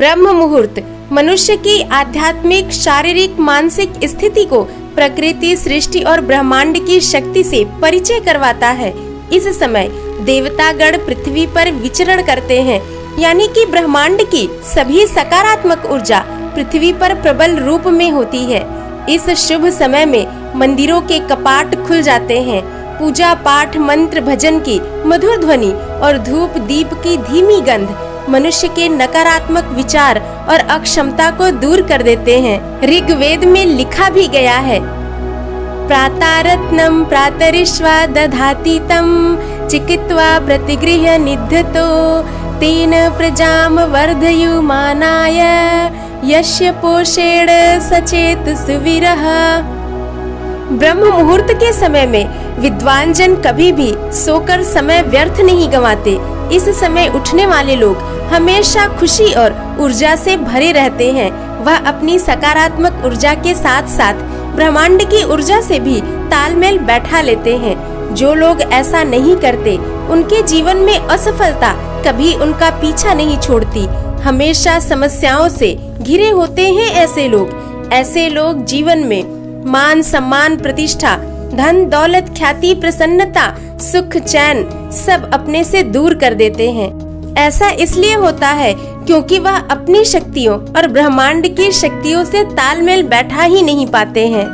ब्रह्म मुहूर्त मनुष्य की आध्यात्मिक, शारीरिक, मानसिक स्थिति को प्रकृति, सृष्टि और ब्रह्मांड की शक्ति से परिचय करवाता है। इस समय देवतागण पृथ्वी पर विचरण करते हैं, यानी कि ब्रह्मांड की सभी सकारात्मक ऊर्जा पृथ्वी पर प्रबल रूप में होती है। इस शुभ समय में मंदिरों के कपाट खुल जाते हैं। पूजा पाठ, मंत्र भजन की मधुर ध्वनि और धूप दीप की धीमी गंध मनुष्य के नकारात्मक विचार और अक्षमता को दूर कर देते हैं। ऋग्वेद में लिखा भी गया है, प्रातरत्नम प्रातरिश्वा दधाति तम चिकित्वा प्रतिगृह्य निद्धतो तेन प्रजाम वर्धयुमानाय यस्य पोषेण सचेत सुवीरः। ब्रह्म मुहूर्त के समय में विद्वान जन कभी भी सोकर समय व्यर्थ नहीं गंवाते। इस समय उठने वाले लोग हमेशा खुशी और ऊर्जा से भरे रहते हैं। वह अपनी सकारात्मक ऊर्जा के साथ साथ ब्रह्मांड की ऊर्जा से भी तालमेल बैठा लेते हैं। जो लोग ऐसा नहीं करते, उनके जीवन में असफलता कभी उनका पीछा नहीं छोड़ती। हमेशा समस्याओं से घिरे होते हैं ऐसे लोग जीवन में मान, सम्मान, प्रतिष्ठा, धन, दौलत, ख्याति, प्रसन्नता, सुख, चैन सब अपने से दूर कर देते हैं। ऐसा इसलिए होता है क्योंकि वह अपनी शक्तियों और ब्रह्मांड की शक्तियों से तालमेल बैठा ही नहीं पाते हैं।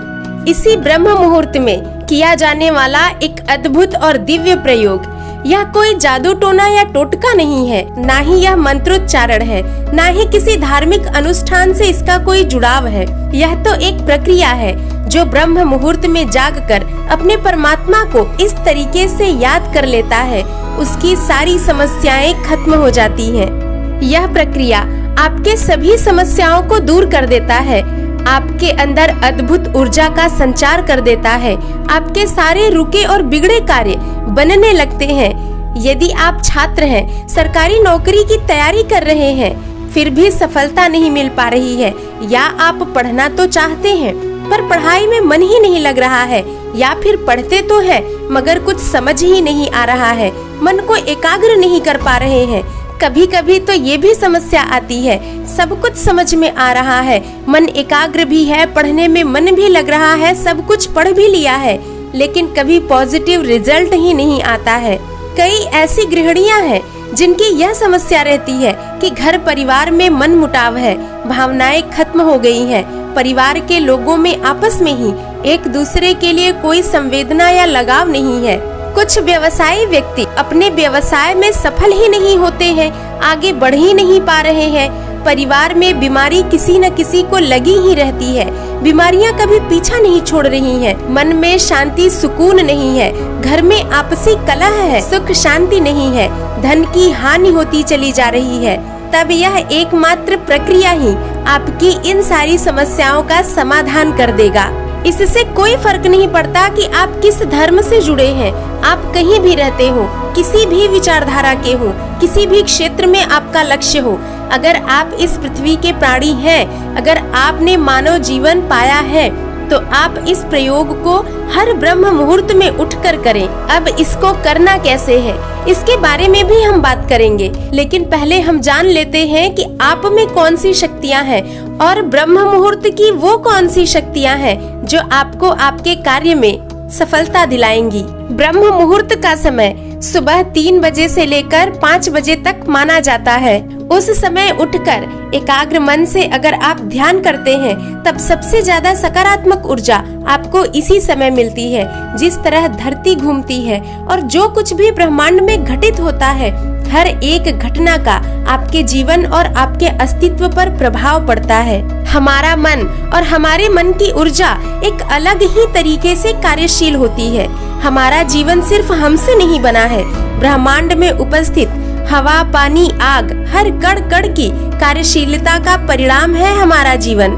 इसी ब्रह्म मुहूर्त में किया जाने वाला एक अद्भुत और दिव्य प्रयोग, यह कोई जादू टोना या टोटका नहीं है, ना ही यह मंत्रोच्चारण है, ना ही किसी धार्मिक अनुष्ठान से इसका कोई जुड़ाव है। यह तो एक प्रक्रिया है जो ब्रह्म मुहूर्त में जागकर अपने परमात्मा को इस तरीके से याद कर लेता है, उसकी सारी समस्याएं खत्म हो जाती हैं। यह प्रक्रिया आपके सभी समस्याओं को दूर कर देता है, आपके अंदर अद्भुत ऊर्जा का संचार कर देता है। आपके सारे रुके और बिगड़े कार्य बनने लगते हैं। यदि आप छात्र हैं, सरकारी नौकरी की तैयारी कर रहे हैं, फिर भी सफलता नहीं मिल पा रही है, या आप पढ़ना तो चाहते हैं पर पढ़ाई में मन ही नहीं लग रहा है, या फिर पढ़ते तो है मगर कुछ समझ ही नहीं आ रहा है, मन को एकाग्र नहीं कर पा रहे हैं। कभी कभी तो ये भी समस्या आती है, सब कुछ समझ में आ रहा है, मन एकाग्र भी है, पढ़ने में मन भी लग रहा है, सब कुछ पढ़ भी लिया है, लेकिन कभी पॉजिटिव रिजल्ट ही नहीं आता है। कई ऐसी गृहिणियां हैं जिनकी यह समस्या रहती है कि घर परिवार में मन मुटाव है, भावनाएं खत्म हो गई हैं, परिवार के लोगों में आपस में ही एक दूसरे के लिए कोई संवेदना या लगाव नहीं है। कुछ व्यवसायी व्यक्ति अपने व्यवसाय में सफल ही नहीं होते हैं, आगे बढ़ ही नहीं पा रहे हैं। परिवार में बीमारी किसी न किसी को लगी ही रहती है, बीमारियां कभी पीछा नहीं छोड़ रही हैं, मन में शांति सुकून नहीं है, घर में आपसी कलह है, सुख शांति नहीं है, धन की हानि होती चली जा रही है। तब यह एकमात्र प्रक्रिया ही आपकी इन सारी समस्याओं का समाधान कर देगा। इससे कोई फर्क नहीं पड़ता कि आप किस धर्म से जुड़े हैं, आप कहीं भी रहते हो, किसी भी विचारधारा के हो, किसी भी क्षेत्र में आपका लक्ष्य हो, अगर आप इस पृथ्वी के प्राणी हैं, अगर आपने मानव जीवन पाया है, तो आप इस प्रयोग को हर ब्रह्म मुहूर्त में उठकर करें। अब इसको करना कैसे है, इसके बारे में भी हम बात करेंगे, लेकिन पहले हम जान लेते हैं कि आप में कौन सी शक्तियां हैं और ब्रह्म मुहूर्त की वो कौन सी शक्तियां हैं जो आपको आपके कार्य में सफलता दिलाएंगी। ब्रह्म मुहूर्त का समय सुबह 3 बजे से लेकर 5 बजे तक माना जाता है। उस समय उठकर एकाग्र मन से अगर आप ध्यान करते हैं, तब सबसे ज्यादा सकारात्मक ऊर्जा आपको इसी समय मिलती है। जिस तरह धरती घूमती है और जो कुछ भी ब्रह्मांड में घटित होता है, हर एक घटना का आपके जीवन और आपके अस्तित्व पर प्रभाव पड़ता है। हमारा मन और हमारे मन की ऊर्जा एक अलग ही तरीके से कार्यशील होती है। हमारा जीवन सिर्फ हमसे नहीं बना है, ब्रह्मांड में उपस्थित हवा, पानी, आग, हर कण कण की कार्यशीलता का परिणाम है हमारा जीवन।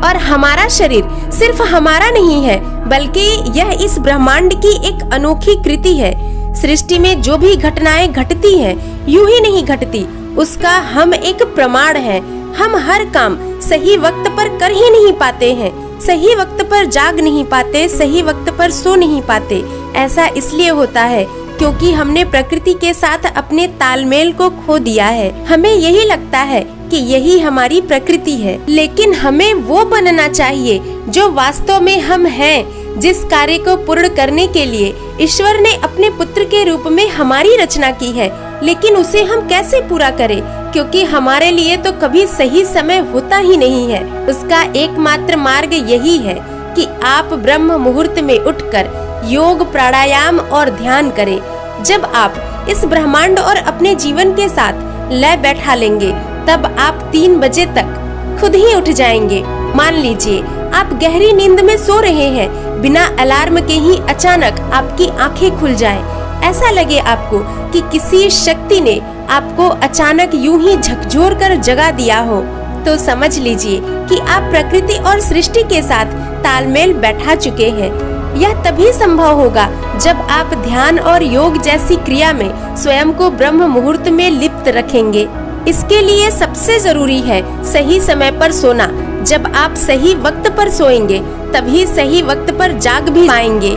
और हमारा शरीर सिर्फ हमारा नहीं है, बल्कि यह इस ब्रह्मांड की एक अनोखी कृति है। सृष्टि में जो भी घटनाएं घटती हैं, यूं ही नहीं घटती, उसका हम एक प्रमाण है। हम हर काम सही वक्त पर कर ही नहीं पाते हैं, सही वक्त पर जाग नहीं पाते, सही वक्त पर सो नहीं पाते। ऐसा इसलिए होता है क्योंकि हमने प्रकृति के साथ अपने तालमेल को खो दिया है। हमें यही लगता है कि यही हमारी प्रकृति है, लेकिन हमें वो बनना चाहिए जो वास्तव में हम हैं। जिस कार्य को पूर्ण करने के लिए ईश्वर ने अपने पुत्र के रूप में हमारी रचना की है, लेकिन उसे हम कैसे पूरा करें, क्योंकि हमारे लिए तो कभी सही समय होता ही नहीं है। उसका एकमात्र मार्ग यही है कि आप ब्रह्म मुहूर्त में उठकर योग, प्राणायाम और ध्यान करें। जब आप इस ब्रह्मांड और अपने जीवन के साथ लय बैठा लेंगे, तब आप 3 बजे तक खुद ही उठ जाएंगे। मान लीजिए आप गहरी नींद में सो रहे हैं, बिना अलार्म के ही अचानक आपकी आंखें खुल जाएं। ऐसा लगे आपको कि किसी शक्ति ने आपको अचानक यूं ही झकझोर कर जगा दिया हो, तो समझ लीजिए कि आप प्रकृति और सृष्टि के साथ तालमेल बैठा चुके हैं। यह तभी संभव होगा जब आप ध्यान और योग जैसी क्रिया में स्वयं को ब्रह्म मुहूर्त में लिप्त रखेंगे। इसके लिए सबसे जरूरी है सही समय पर सोना। जब आप सही वक्त पर सोएंगे, तभी सही वक्त पर जाग भी पाएंगे।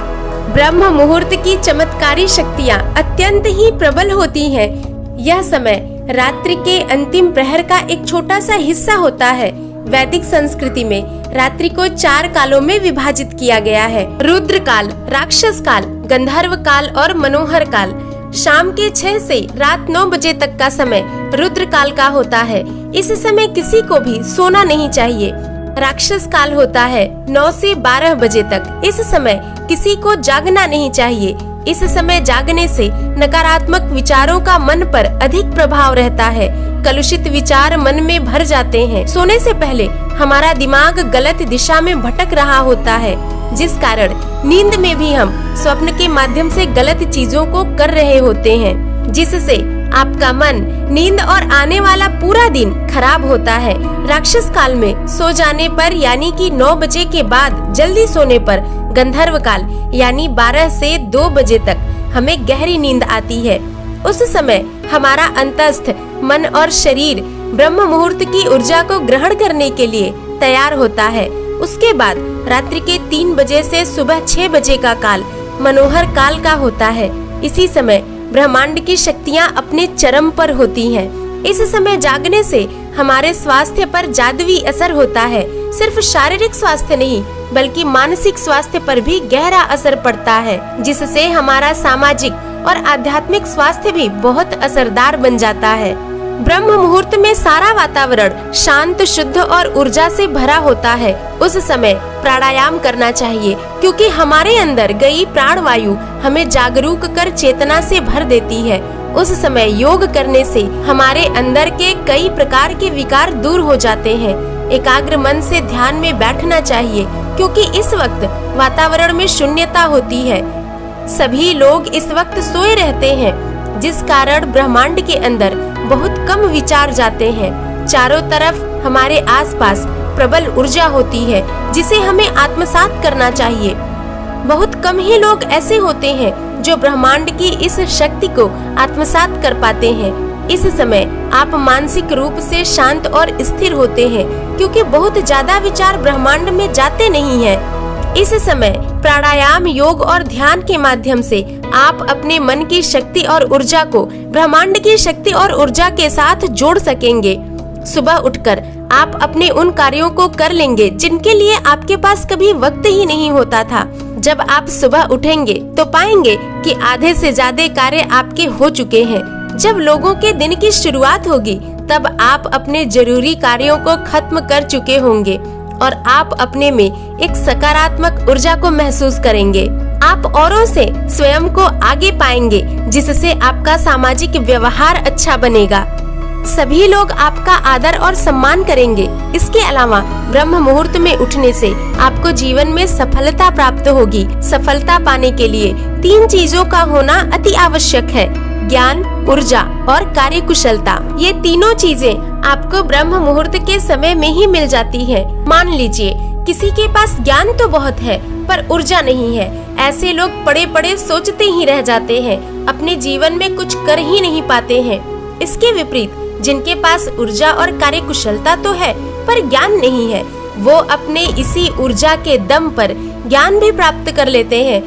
ब्रह्म मुहूर्त की चमत्कारी शक्तियाँ अत्यंत ही प्रबल होती हैं। यह समय रात्रि के अंतिम प्रहर का एक छोटा सा हिस्सा होता है। वैदिक संस्कृति में रात्रि को 4 कालों में विभाजित किया गया है: रुद्र काल, राक्षस काल, गंधर्व काल और मनोहर काल। शाम के 6 से रात 9 बजे तक का समय रुद्र काल का होता है। इस समय किसी को भी सोना नहीं चाहिए। राक्षस काल होता है 9 से 12 बजे तक। इस समय किसी को जागना नहीं चाहिए। इस समय जागने से नकारात्मक विचारों का मन पर अधिक प्रभाव रहता है। कलुषित विचार मन में भर जाते हैं। सोने से पहले हमारा दिमाग गलत दिशा में भटक रहा होता है, जिस कारण नींद में भी हम स्वप्न के माध्यम से गलत चीजों को कर रहे होते हैं, जिससे आपका मन, नींद और आने वाला पूरा दिन खराब होता है। राक्षस काल में सो जाने पर यानी कि 9 बजे के बाद जल्दी सोने पर गंधर्व काल यानी 12 से 2 बजे तक हमें गहरी नींद आती है। उस समय हमारा अंतस्थ मन और शरीर ब्रह्म मुहूर्त की ऊर्जा को ग्रहण करने के लिए तैयार होता है। उसके बाद रात्रि के 3 बजे से सुबह 6 बजे का काल मनोहर काल का होता है। इसी समय ब्रह्मांड की शक्तियाँ अपने चरम पर होती हैं। इस समय जागने से हमारे स्वास्थ्य पर जादुई असर होता है। सिर्फ शारीरिक स्वास्थ्य नहीं, बल्कि मानसिक स्वास्थ्य पर भी गहरा असर पड़ता है, जिससे हमारा सामाजिक और आध्यात्मिक स्वास्थ्य भी बहुत असरदार बन जाता है। ब्रह्म मुहूर्त में सारा वातावरण शांत, शुद्ध और ऊर्जा से भरा होता है। उस समय प्राणायाम करना चाहिए, क्योंकि हमारे अंदर गई प्राणवायु हमें जागरूक कर चेतना से भर देती है। उस समय योग करने से हमारे अंदर के कई प्रकार के विकार दूर हो जाते हैं। एकाग्र मन से ध्यान में बैठना चाहिए, क्योंकि इस वक्त वातावरण में शून्यता होती है। सभी लोग इस वक्त सोए रहते हैं, जिस कारण ब्रह्मांड के अंदर बहुत कम विचार जाते हैं। चारों तरफ हमारे आसपास प्रबल ऊर्जा होती है, जिसे हमें आत्मसात करना चाहिए। बहुत कम ही लोग ऐसे होते हैं जो ब्रह्मांड की इस शक्ति को आत्मसात कर पाते हैं। इस समय आप मानसिक रूप से शांत और स्थिर होते हैं, क्योंकि बहुत ज्यादा विचार ब्रह्मांड में जाते नहीं हैं। इस समय प्राणायाम, योग और ध्यान के माध्यम से आप अपने मन की शक्ति और ऊर्जा को ब्रह्मांड की शक्ति और ऊर्जा के साथ जोड़ सकेंगे। सुबह उठकर आप अपने उन कार्यों को कर लेंगे जिनके लिए आपके पास कभी वक्त ही नहीं होता था। जब आप सुबह उठेंगे तो पाएंगे कि आधे से ज्यादा कार्य आपके हो चुके हैं। जब लोगों के दिन की शुरुआत होगी, तब आप अपने जरूरी कार्यों को खत्म कर चुके होंगे और आप अपने में एक सकारात्मक ऊर्जा को महसूस करेंगे। आप औरों से स्वयं को आगे पाएंगे, जिससे आपका सामाजिक व्यवहार अच्छा बनेगा। सभी लोग आपका आदर और सम्मान करेंगे। इसके अलावा ब्रह्म मुहूर्त में उठने से आपको जीवन में सफलता प्राप्त होगी। सफलता पाने के लिए 3 चीजों का होना अति आवश्यक है: ज्ञान, ऊर्जा और कार्यकुशलता। ये तीनों चीजें आपको ब्रह्म मुहूर्त के समय में ही मिल जाती है। मान लीजिए किसी के पास ज्ञान तो बहुत है, पर ऊर्जा नहीं है। ऐसे लोग पड़े पड़े सोचते ही रह जाते हैं, अपने जीवन में कुछ कर ही नहीं पाते हैं। इसके विपरीत जिनके पास ऊर्जा और कार्यकुशलता तो है, पर ज्ञान नहीं है, वो अपने इसी ऊर्जा के दम पर ज्ञान भी प्राप्त कर लेते हैं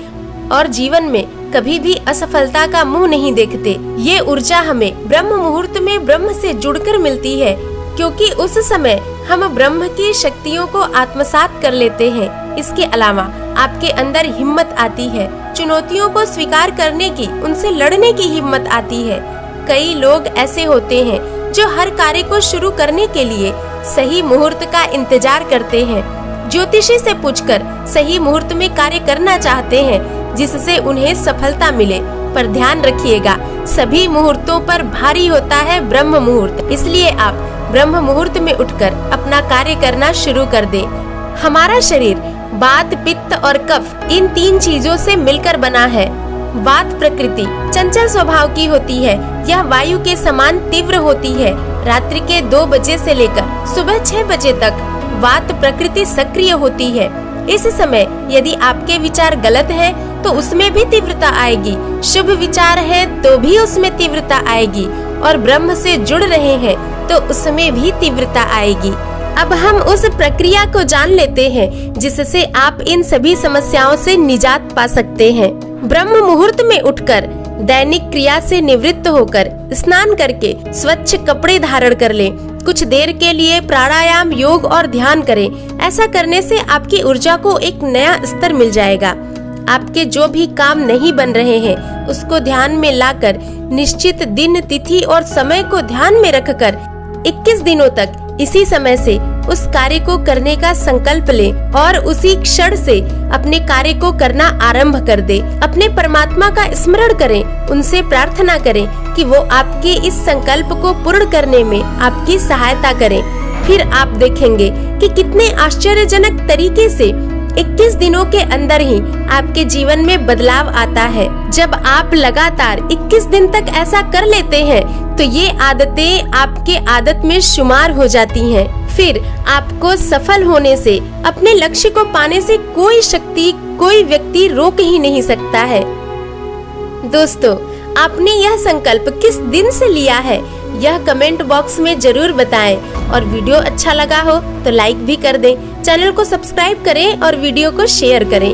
और जीवन में कभी भी असफलता का मुंह नहीं देखते। ये ऊर्जा हमें ब्रह्म मुहूर्त में ब्रह्म से जुड़कर मिलती है। क्योंकि उस समय हम ब्रह्म की शक्तियों को आत्मसात कर लेते हैं। इसके अलावा आपके अंदर हिम्मत आती है, चुनौतियों को स्वीकार करने की, उनसे लड़ने की हिम्मत आती है। कई लोग ऐसे होते हैं जो हर कार्य को शुरू करने के लिए सही मुहूर्त का इंतजार करते हैं। ज्योतिषी से पूछकर सही मुहूर्त में कार्य करना चाहते हैं जिससे उन्हें सफलता मिले। पर ध्यान रखिएगा, सभी मुहूर्तों पर भारी होता है ब्रह्म मुहूर्त। इसलिए आप ब्रह्म मुहूर्त में उठकर अपना कार्य करना शुरू कर दें। हमारा शरीर वात, पित्त और कफ इन 3 चीजों से मिलकर बना है। वात प्रकृति चंचल स्वभाव की होती है। यह वायु के समान तीव्र होती है। रात्रि के 2 बजे से लेकर सुबह 6 बजे तक वात प्रकृति सक्रिय होती है। इस समय यदि आपके विचार गलत हैं तो उसमें भी तीव्रता आएगी, शुभ विचार है तो भी उसमें तीव्रता आएगी, और ब्रह्म से जुड़ रहे हैं तो उसमें भी तीव्रता आएगी। अब हम उस प्रक्रिया को जान लेते हैं जिससे आप इन सभी समस्याओं से निजात पा सकते हैं। ब्रह्म मुहूर्त में उठकर दैनिक क्रिया से निवृत्त होकर स्नान करके स्वच्छ कपड़े धारण कर लें। कुछ देर के लिए प्राणायाम, योग और ध्यान करें। ऐसा करने से आपकी ऊर्जा को एक नया स्तर मिल जाएगा। आपके जो भी काम नहीं बन रहे हैं उसको ध्यान में लाकर निश्चित दिन, तिथि और समय को ध्यान में रखकर 21 दिनों तक इसी समय से उस कार्य को करने का संकल्प लें और उसी क्षण से अपने कार्य को करना आरंभ कर दे। अपने परमात्मा का स्मरण करें, उनसे प्रार्थना करें कि वो आपके इस संकल्प को पूर्ण करने में आपकी सहायता करें। फिर आप देखेंगे कि कितने आश्चर्यजनक तरीके से 21 दिनों के अंदर ही आपके जीवन में बदलाव आता है। जब आप लगातार 21 दिन तक ऐसा कर लेते हैं तो ये आदतें आपके आदत में शुमार हो जाती हैं। फिर आपको सफल होने से, अपने लक्ष्य को पाने से कोई शक्ति, कोई व्यक्ति रोक ही नहीं सकता है। दोस्तों, आपने यह संकल्प किस दिन से लिया है यह कमेंट बॉक्स में जरूर बताएं, और वीडियो अच्छा लगा हो तो लाइक भी कर दें। चैनल को सब्सक्राइब करें और वीडियो को शेयर करें।